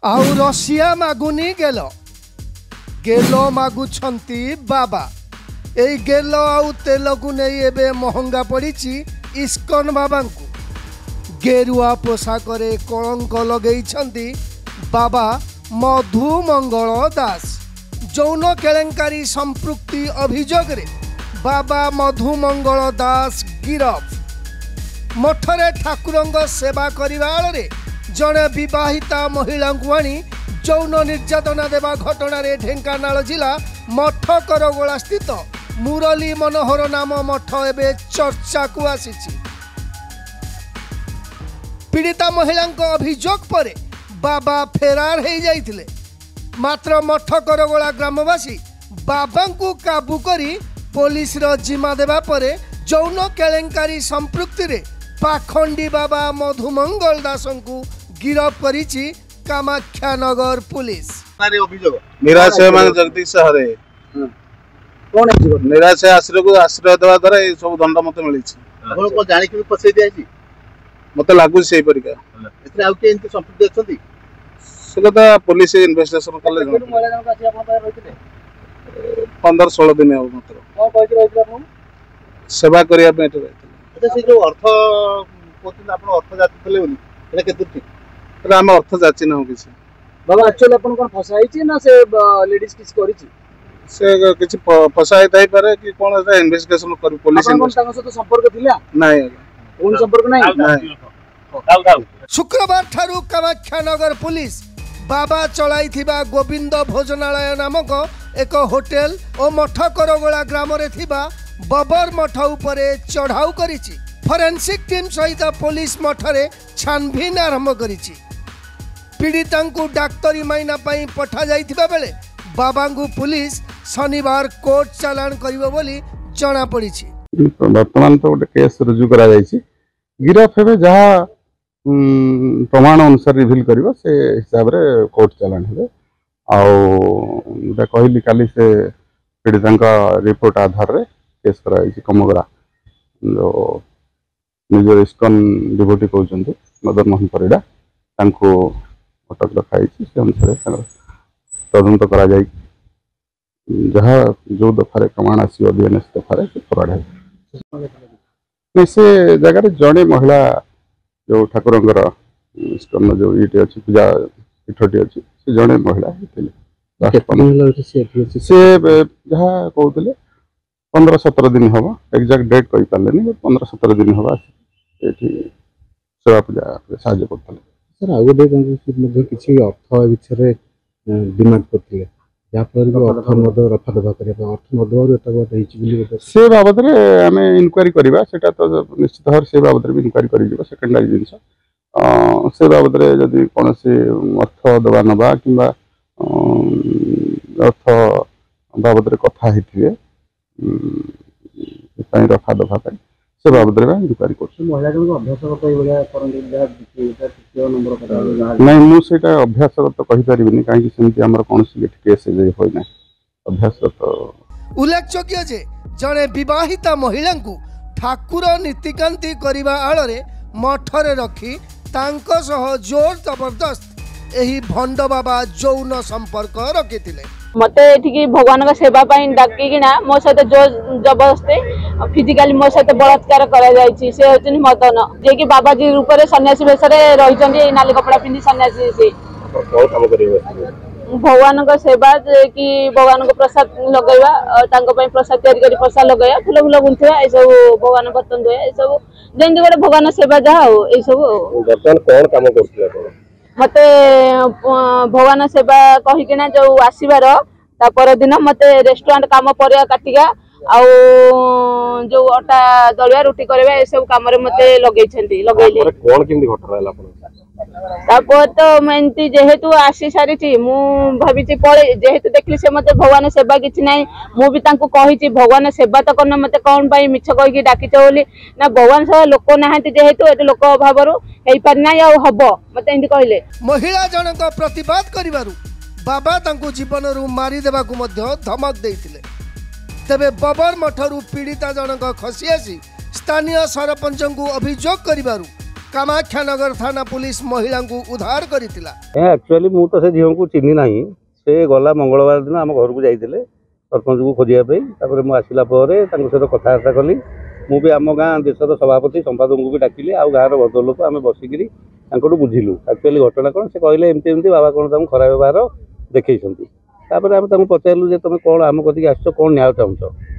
आउ रसिया मागुनी गेल गेल मागुछंती बाबा एई गेल आउ तेल को नहीं एबे महंगा पड़ी इस्कन बाबा को गेरुआ पोशाक कलंक लगे बाबा मधु मंगल दास जौन केलेंकारी संपृक्ति अभियोग रे बाबा मधु मंगल दास गिरफ मठरे ठाकुरंग सेवा करने जड़े विवाहिता महिला को आनी जौन निर्यातना देवा घटना ढेंकानाल जिला मठ करगोला स्थित मुरली मनोहर नाम मठ एवं चर्चा को आसी पीड़िता महिला अभियोग पर बाबा फेरार हो जाइथिले मात्र मठ करगोला ग्रामवासी बाबा को काबू करी पुलिस जिम्मा देवा पर जौन केलेंकारी संपृक्ति रे पाखंडी बाबा मधुमंगल दास को गिरफ करिछि कामाख्यानगर पुलिस। निराश जगदीश हरे निराश आश्रय देवा द्वारा ये सब दंड मत मिली मत लगुच से पुलिस इन्वेस्टिगेशन कले 15-16 दिन सेवा करने आम अर्थ जाची ना किसी बाबा एक्चुअली अपन कोन फसाई ना से लेडीज किस करी से किछि फसाई थाई पारे कि कोन एटा इन्वेस्टिगेशन कर पुलिस तांग से संपर्क थिला नाही कोन संपर्क नाही शुक्रवार ठारू कामाख्यानगर पुलिस बाबा चलाइथिबा गोविंद भोजनालय नामक एक होटेल और मठ करगोला ग्राम रे थिबा बबर मठ उपरे चढ़ाऊ करिछि फोरेंसिक टीम सहित पुलिस मठरे छानभिन आरंभ करिछि पीड़िता को डाक्तरी माइना पाई पठा जाइथिबा बेले बाबा को पुलिस शनिवार कोर्ट चालान करिवो बोली जना पड़िछि। वर्तमान तो गोटे केस रुजु करा जाइछि गिरफ हेबे जहा प्रमाण अनुसार रिवील करिवो से हिसाब रे कोर्ट चालान हेबे आउ कहली काली से पीड़िता रिपोर्ट आधार रे केस करा जाइछि कमगरा जो निजर इस्कन डिवोटी कहते मदन मोहन परिडा अटक रखाई से अनुसार तदंत करा जहाँ जो दफार प्रमाण आसो डीएनएस दफार फरवर्ड है से जगह जड़े महिला जो ठाकुर इस्कन जो ये अच्छी पूजा पीठटी अच्छी से जड़े महिला से जहाँ कहते 15-17 दिन हम एक्जाक्ट डेट कही पारे 15-17 दिन हम सेवा पूजा साहय करते सर आउ गोटे किसी अर्थ विषय डिमांड करते अर्थ रफा दफा करने से बाबद आम इनक्वारी करवा तो निश्चित भाव से बाबद इनक्वारी कर सेकेंडरी जिनस से बाबद जदि कौन अर्थ दबा नवा कि अर्थ बाबद कथा होते रफा दफा से बाबद इनक्वारी नहीं मुझे अभ्यासगत कहीपर कहीं आम कौन केस होना अभ्यासगत उल्लेखयोग्य जे जड़े विवाहिता महिला को ठाकुर नीतिकांति करने आड़े मठरे रखी तांको सह जोर जबरदस्त एही भंड बाबा यौन संपर्क रखी मत ये भगवान का सेवा डाकिना मो सहित जोर जबरदस्ती फिजिकाली मो सहित बलात्कार कर मदन जे कि बाबाजी रूप से सन्यासी वेश रही नाली कपड़ा पिंधि सन्यासी से भगवान का सेवा कि भगवान को प्रसाद लगेगा प्रसाद तैयारी प्रसाद लगेगा फूल फूल गुंथा ये सब भगवान बर्तन धोया ये सब जमी गोटे भगवान सेवा जहाँ हो ये सब मत भगवान सेवा कहीकिना जो आसबार तापर दिन मत रेस्टोरेंट कम पर काटिका आउ जो अटा दलिया रुटी करवा ये सब कम मत लगे तो एमती जेहेतु आसी सारी मु भावी पड़े जेहेतु देखली से मत भगवान सेवा किसी ना मुझे कही भगवान सेवा तो करना मत कौन मिछ कहीकि डाकिच बोली ना भगवान सब लोक ना जेहेतु ये लोक अभाव हो पारना हम मत एमती कहले महिला जनक प्रतिवाद करिबारु बाबा तांको जीवन रू मारी देबा को मध्य धमक देइथिले तेबे बबर मठरू पीड़िता जनक खसी आसी स्थानीय सरपंच को अभियोग करिबारु कामाख्यानगर थाना पुलिस महिला को उद्धार करथिला। एक्चुअली मु तो से झील को चिन्ह ना से गला मंगलवार दिन आम घर को जाइए सरपंच को खोजापी मुझे आसला सहित कथबार्ता कली मुझे आम गाँ देशर सभापति संपादक को भी डाकिली आ गाँव भद्र लोक आम बसिकी बुझिलु एक्चुअली घटना कौन से कहले एमती बाबा कौन तुम खराब व्यवहार देखी आम पचारू जे तुम कौन आम कति आस कौन न्याय चाहूच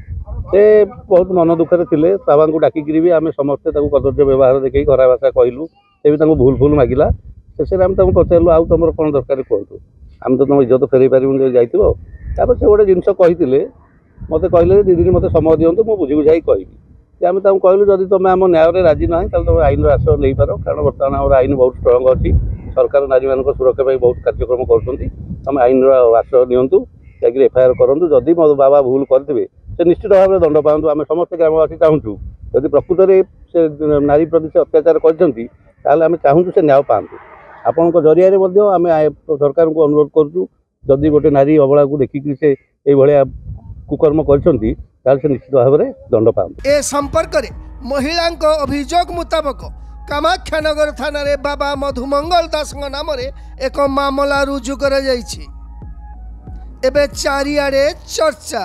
से बहुत मन दुखरे थे बाबा को डाकिकी भी आम समस्ते कदर्य व्यवहार देखिए खराब भाषा कहलु से भी भूल भूल मागिला शेष में आम पचारू आउ तुम कौन दरकार कहतु आम तो तुम इज्जत फेरई पार जाइए से गोटे जिनस कही मत कहले दीदी मत समय दिंतु मुझे बुझी बुझाई कहि आम कहलु जदि तुम आम न्याय राजी ना तुम आईन आश्रय नहीं पार कारण बर्तमान आम आईन बहुत स्ट्रंग अच्छी सरकार नारी मान सुरक्षा बहुत कार्यक्रम कर आईन आश्रय नियंतु जाकि एफआईआर करूँ जदि मो बाबा भूल करेंगे से निश्चित भाव में दंड पातु आम समस्त ग्रामवासी चाहूँ जदि प्रकृत में से नारी प्रति से अत्याचार करें चाहूँ से न्याय पातु आपण जरिया आम सरकार को अनुरोध करूँ जदि गोटे नारी अबला को देखिक से ये कुकर्म कर निश्चित भाव में दंड पातु। ए संपर्क में महिला अभियोग मुताबक कामाख्यानगर थाना रे बाबा मधुमंगल दास नाम एक मामला रुजु कर एबे चारिआडे चर्चा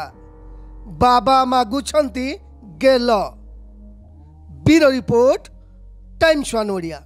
बाबा मागुछंती गेल। Bureau report Times One Odia.